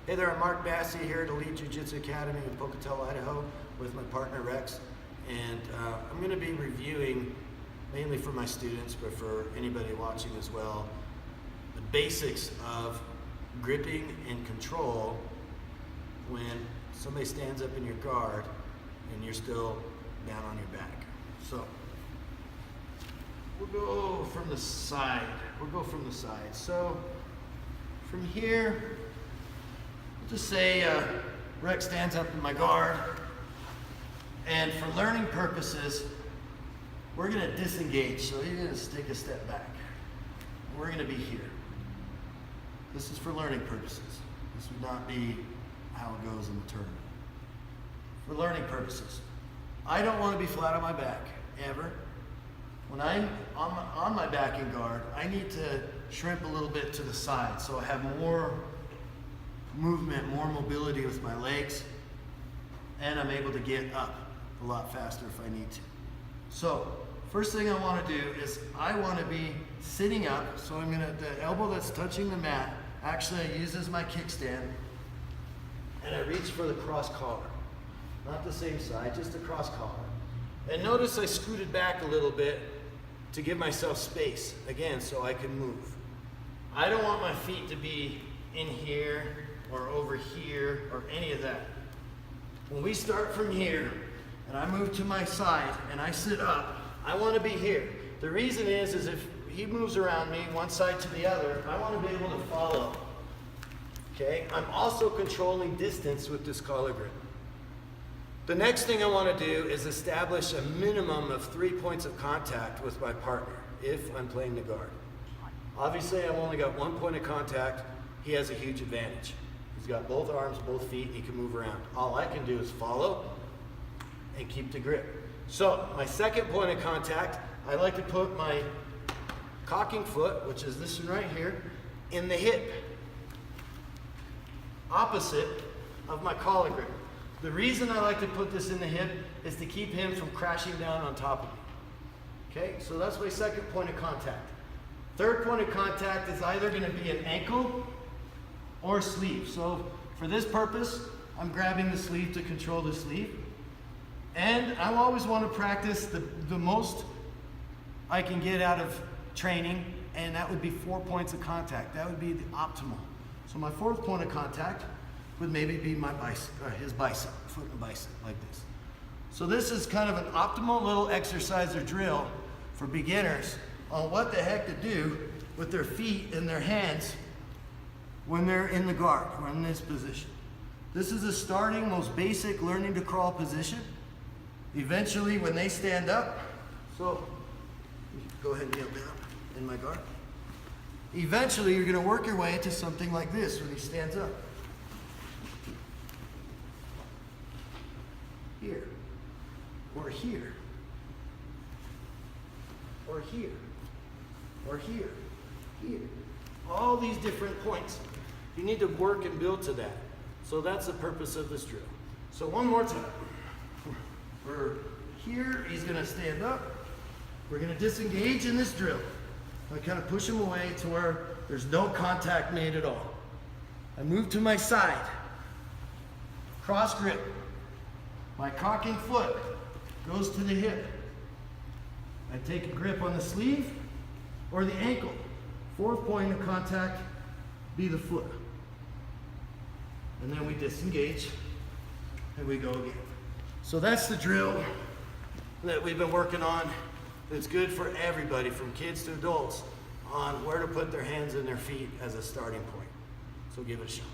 Hey there, I'm Mark Massey here at Elite Jiu-Jitsu Academy in Pocatello, Idaho with my partner Rex. And I'm going to be reviewing, mainly for my students, but for anybody watching as well, the basics of gripping and control when somebody stands up in your guard and you're still down on your back. So we'll go from the side. So from here, just say Rex stands up in my guard, and for learning purposes, we're going to disengage. So you're going to take a step back. We're going to be here. This is for learning purposes. This would not be how it goes in the tournament. For learning purposes, I don't want to be flat on my back, ever. When I'm on my back in guard, I need to shrimp a little bit to the side so I have more movement, more mobility with my legs, and I'm able to get up a lot faster if I need to. So first thing I want to do is I want to be sitting up, so I'm gonna, the elbow that's touching the mat, actually I use as my kickstand, and I reach for the cross collar. Not the same side, just the cross collar. And notice I scooted back a little bit to give myself space, again, so I can move. I don't want my feet to be in here or over here or any of that. When we start from here and I move to my side and I sit up, I want to be here. The reason is if he moves around me one side to the other, I want to be able to follow. Okay? I'm also controlling distance with this collar grip. The next thing I want to do is establish a minimum of 3 points of contact with my partner if I'm playing the guard. Obviously, I've only got 1 point of contact. He has a huge advantage. He's got both arms, both feet, he can move around. All I can do is follow and keep the grip. So, my second point of contact, I like to put my cocking foot, which is this one right here, in the hip, opposite of my collar grip. The reason I like to put this in the hip is to keep him from crashing down on top of me. Okay, so that's my second point of contact. Third point of contact is either going to be an ankle or sleeve. So for this purpose, I'm grabbing the sleeve to control the sleeve. And I always want to practice the most I can get out of training, and that would be 4 points of contact. That would be the optimal. So my fourth point of contact would maybe be my bicep, or his bicep, foot and bicep, like this. So this is kind of an optimal little exercise or drill for beginners on what the heck to do with their feet and their hands when they're in the guard, or in this position. This is a starting, most basic learning to crawl position. Eventually, when they stand up, so go ahead and kneel down in my guard. Eventually, you're gonna work your way into something like this when he stands up. Here, or here, or here, or here, here. All these different points. You need to work and build to that. So that's the purpose of this drill. So one more time. We're here, he's gonna stand up. We're gonna disengage in this drill. I kind of push him away to where there's no contact made at all. I move to my side. Cross grip. My cocking foot goes to the hip. I take a grip on the sleeve or the ankle. Fourth point of contact be the foot. And then we disengage and we go again. So that's the drill that we've been working on. It's good for everybody, from kids to adults, on where to put their hands and their feet as a starting point. So give it a shot.